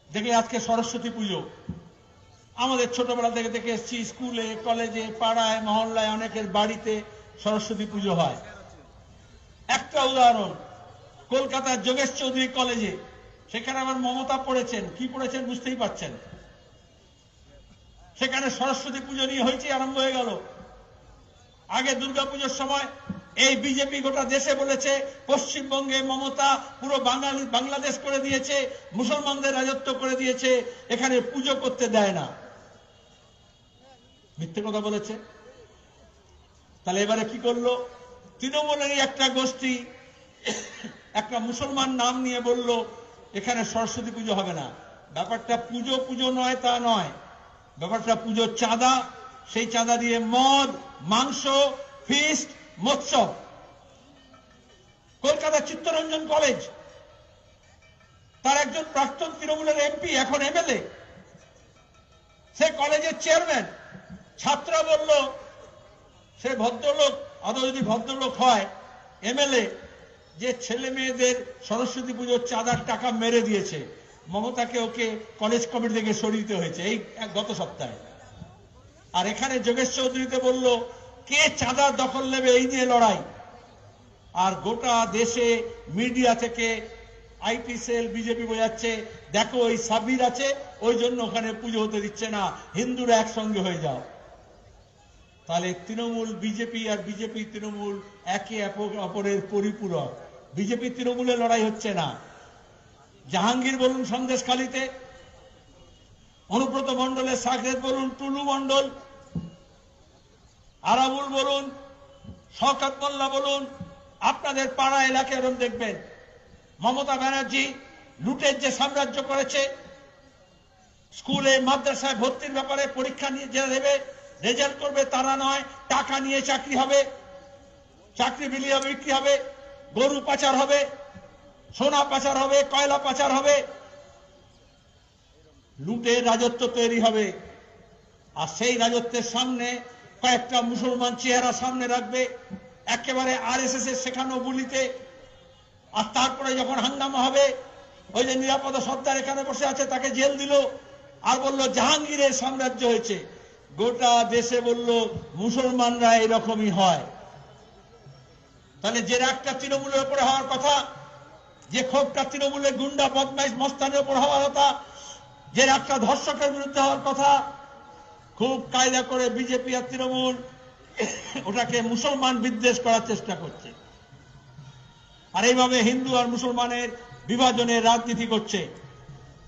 দেখলে আজকে সরস্বতী পুজো আমাদের ছোটবেলা থেকে দেখে এসেছি, স্কুলে কলেজে পাড়ায় মহল্লায় অনেকের বাড়িতে সরস্বতী পুজো হয়। একটা উদাহরণ, কলকাতার যোগেশ চৌধুরী কলেজে, সেখানে আবার মমতা পড়েছেন, কি পড়েছেন বুঝতেই পারছেন। সেখানে সরস্বতী পুজো নিয়ে হয়েছে, আরম্ভ হয়ে গেল। আগে দুর্গাপুজোর সময় এই বিজেপি গোটা দেশে বলেছে পশ্চিমবঙ্গে মমতা পুরো বাংলাদেশ করে দিয়েছে, মুসলমানদের রাজত্ব করে দিয়েছে, এখানে পুজো করতে দেয় না। মিথ্যে কথা বলেছে। তাহলে এবারে কি করলো? তৃণমূলেরই একটা গোষ্ঠী একটা মুসলমান নাম নিয়ে বলল এখানে সরস্বতী পুজো হবে না। ব্যাপারটা পুজো পুজো নয়, তা নয়। ব্যাপারটা পুজোর চাঁদা, সেই চাঁদা দিয়ে মদ, মাংস, ফিস্ট, মৎসব। কলকাতা চিত্তরঞ্জন কলেজ, তার একজন প্রাক্তন তৃণমূলের এমপি, এখন এমএলএ, সে কলেজের চেয়ারম্যান। ছাত্ররা বলল সে ভদ্রলোক, আদৌ যদি ভদ্রলোক হয় এমএলএ, যে ছেলে মেয়েদের সরস্বতী পুজোর চাঁদার টাকা মেরে দিয়েছে, মমতাকে ওকে কলেজ কমিটি থেকে সরিয়ে দিতে হয়েছে এই গত সপ্তাহে। আর এখানে যোগেশ চৌধুরীতে বলল কে চাঁদা দখল নেবে এই নিয়ে লড়াই। আর গোটা দেশে মিডিয়া থেকে আইটি সেল বিজেপি বোঝাচ্ছে দেখো ওই সাবির আছে, ওই জন্য ওখানে পুজো হতে দিচ্ছে না, হিন্দুরা একসঙ্গে হয়ে যাও। তাহলে তৃণমূল বিজেপি আর বিজেপি তৃণমূল একে অপরের পরিপূরক। বিজেপি তৃণমূলের লড়াই হচ্ছে না। জাহাঙ্গীর বলুন সন্দেশখালীতে, অনুব্রত মণ্ডলের সাকরেত বলুন, টুলু মণ্ডল, আরাবুল বলুন, শওকত মোল্লা বলুন, আপনাদের পাড়া এলাকায় এরকম দেখবেন মমতা ব্যানার্জি লুটের যে সাম্রাজ্য করেছে। স্কুলে মাদ্রাসায় ভর্তির ব্যাপারে পরীক্ষা নিয়ে যে দেবে, রেজাল্ট করবে তারা নয়, টাকা নিয়ে চাকরি হবে, চাকরি বিক্রি হবে, গরু পাচার হবে, সোনা পাচার হবে, কয়লা পাচার হবে, লুটের রাজত্ব তৈরি হবে। আর সেই রাজত্বের সামনে কয়েকটা মুসলমান চেহারা সামনে রাখবে, একেবারে আরএসএস এর শেখানো বুলিতে। আর তারপরে যখন হাঙ্গামা হবে, ওই যে নিরাপত্তা সর্দার এখানে বসে আছে তাকে জেল দিল, আর বলল জাহাঙ্গীরের সাম্রাজ্য হয়েছে। গোটা দেশে বলল মুসলমানরা এরকমই হয়। তাহলে যে রাগটা তৃণমূলের উপরে হওয়ার কথা, যে ক্ষোভটা তৃণমূলের গুন্ডা বদমাইশ মস্তানের উপর হওয়ার কথা, যে রাগটা ধর্ষকের বিরুদ্ধে হওয়ার কথা, খুব কায়দা করে বিজেপি আর তৃণমূল ওটাকে মুসলমান বিদ্বেষ করার চেষ্টা করছে। আর এইভাবে হিন্দু আর মুসলমানের বিভাজনের রাজনীতি করছে।